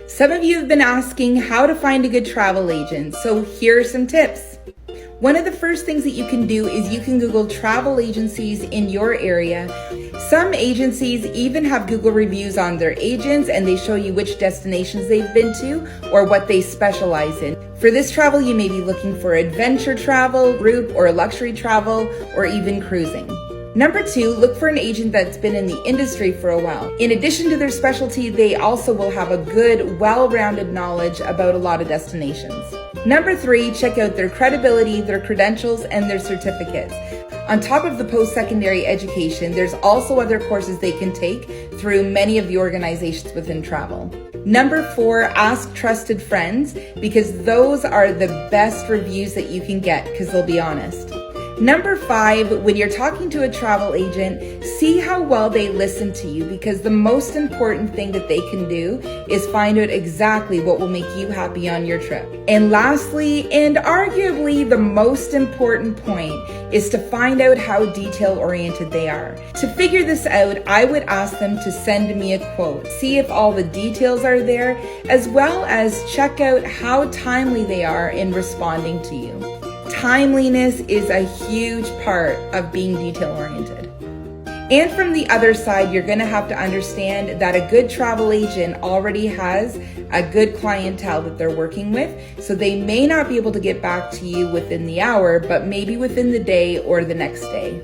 Some of you have been asking how to find a good travel agent, so here are some tips. One of the first things that you can do is you can Google travel agencies in your area. Some agencies even have Google reviews on their agents, and they show you which destinations they've been to or what they specialize in. For this travel, you may be looking for adventure travel, group or luxury travel, or even cruising. Number 2, look for an agent that's been in the industry for a while. In addition to their specialty, they also will have a good, well-rounded knowledge about a lot of destinations. Number 3, check out their credibility, their credentials, and their certificates. On top of the post-secondary education, there's also other courses they can take through many of the organizations within travel. Number 4, ask trusted friends, because those are the best reviews that you can get because they'll be honest. Number 5, when you're talking to a travel agent, see how well they listen to you, because the most important thing that they can do is find out exactly what will make you happy on your trip. And lastly, and arguably the most important point, is to find out how detail-oriented they are. To figure this out, I would ask them to send me a quote, see if all the details are there, as well as check out how timely they are in responding to you. Timeliness is a huge part of being detail-oriented. And from the other side, you're going to have to understand that a good travel agent already has a good clientele that they're working with, so they may not be able to get back to you within the hour, but maybe within the day or the next day.